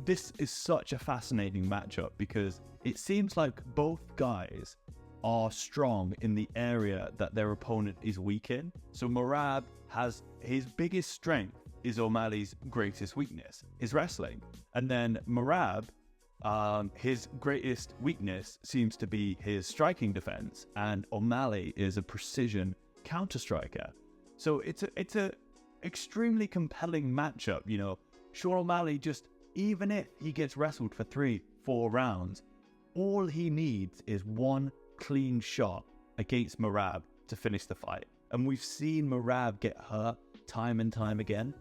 this is such a fascinating matchup because it seems like both guys are strong in the area that their opponent is weak in. So Merab has his biggest strength is O'Malley's greatest weakness, his wrestling. And then Merab, his greatest weakness seems to be his striking defense, and O'Malley is a precision counter striker. So it's a extremely compelling matchup. You know, Sean O'Malley, just even if he gets wrestled for 3-4 rounds, all he needs is one clean shot against Merab to finish the fight. And we've seen Merab get hurt time and time again.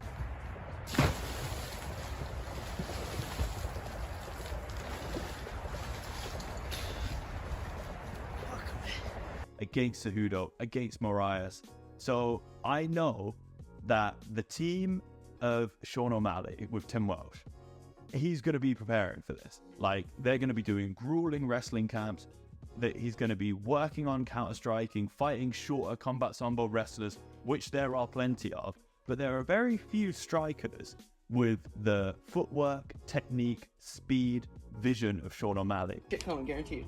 Against Cejudo, against Moraes. So I know that the team of Sean O'Malley with Tim Welch, he's going to be preparing for this. Like, they're going to be doing grueling wrestling camps, that he's going to be working on counter-striking, fighting shorter combat sambo wrestlers, which there are plenty of. But there are very few strikers with the footwork, technique, speed, vision of Sean O'Malley. Get coming, guaranteed.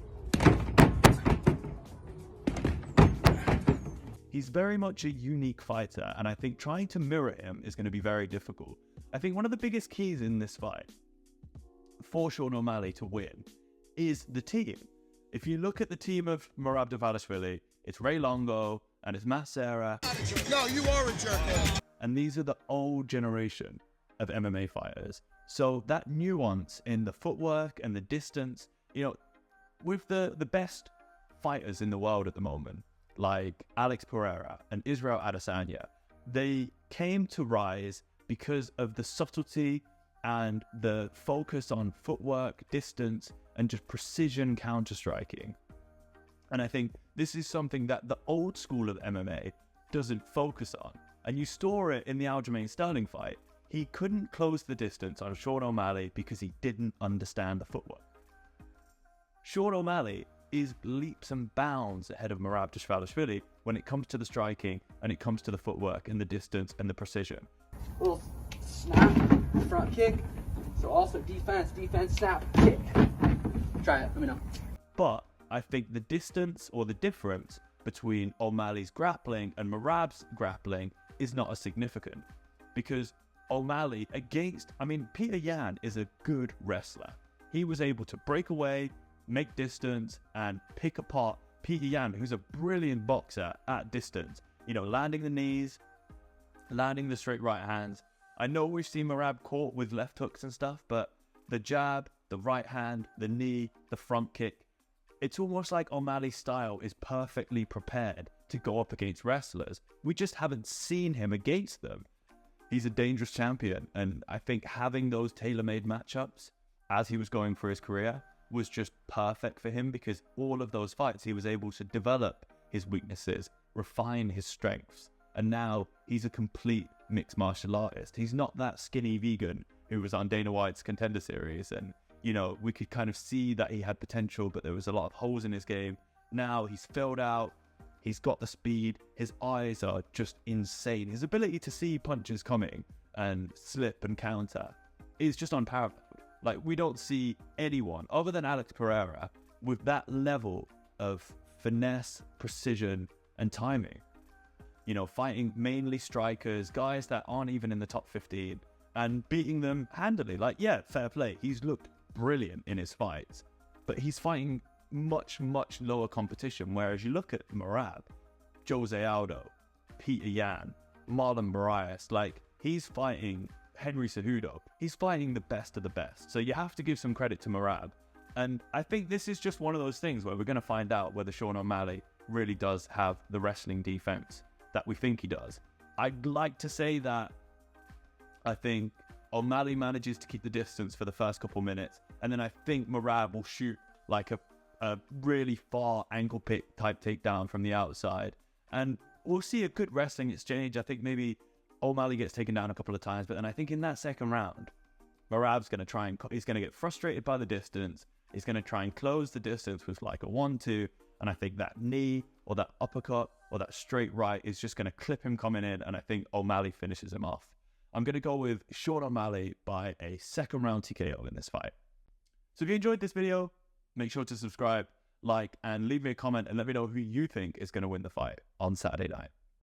He's very much a unique fighter, and I think trying to mirror him is going to be very difficult. I think one of the biggest keys in this fight for Sean O'Malley to win is the team. If you look at the team of Merab Dvalishvili, it's Ray Longo and it's Matt Serra. No, you are a jerk. And these are the old generation of MMA fighters. So that nuance in the footwork and the distance, you know, with the best fighters in the world at the moment, like Alex Pereira and Israel Adesanya, they came to rise because of the subtlety and the focus on footwork, distance, and just precision counter-striking. And I think this is something that the old school of MMA doesn't focus on. And you saw it in the Aljamain Sterling fight. He couldn't close the distance on Sean O'Malley because he didn't understand the footwork. Sean O'Malley is leaps and bounds ahead of Merab Dvalishvili when it comes to the striking and it comes to the footwork and the distance and the precision. Little snap, front kick. So also defense, snap, kick. Try it, let me know. But I think the distance or the difference between O'Malley's grappling and Merab's grappling is not as significant, because O'Malley Peter Yan is a good wrestler. He was able to break away, make distance, and pick apart Peter Yan, who's a brilliant boxer at distance. You know, landing the knees, landing the straight right hands. I know we've seen Merab caught with left hooks and stuff, but the jab, the right hand, the knee, the front kick, it's almost like O'Malley's style is perfectly prepared to go up against wrestlers. We just haven't seen him against them. He's a dangerous champion, and I think having those tailor-made matchups as he was going for his career was just perfect for him, because all of those fights he was able to develop his weaknesses, refine his strengths, and now he's a complete mixed martial artist. He's not that skinny vegan who was on Dana White's Contender Series, and you know, we could kind of see that he had potential, but there was a lot of holes in his game. Now he's filled out, he's got the speed, his eyes are just insane. His ability to see punches coming and slip and counter is just unparalleled. Like, we don't see anyone other than Alex Pereira with that level of finesse, precision, and timing. You know, fighting mainly strikers, guys that aren't even in the top 15, and beating them handily. Like, yeah, fair play. He's looked brilliant in his fights, but he's fighting much, much lower competition. Whereas you look at Merab, Jose Aldo, Peter Yan, Marlon Moraes, like, he's fighting Henry Cejudo. He's fighting the best of the best. So you have to give some credit to Merab. And I think this is just one of those things where we're going to find out whether Sean O'Malley really does have the wrestling defense that we think he does. I'd like to say that I think O'Malley manages to keep the distance for the first couple minutes, and then I think Merab will shoot like a really far ankle pick type takedown from the outside, and we'll see a good wrestling exchange. I think maybe O'Malley gets taken down a couple of times, but then I think in that second round, Merab's going to he's going to get frustrated by the distance. He's going to try and close the distance with like a 1-2, and I think that knee or that uppercut or that straight right is just going to clip him coming in, and I think O'Malley finishes him off. I'm going to go with Sean O'Malley by a second round TKO in this fight. So if you enjoyed this video, make sure to subscribe, like, and leave me a comment and let me know who you think is going to win the fight on Saturday night.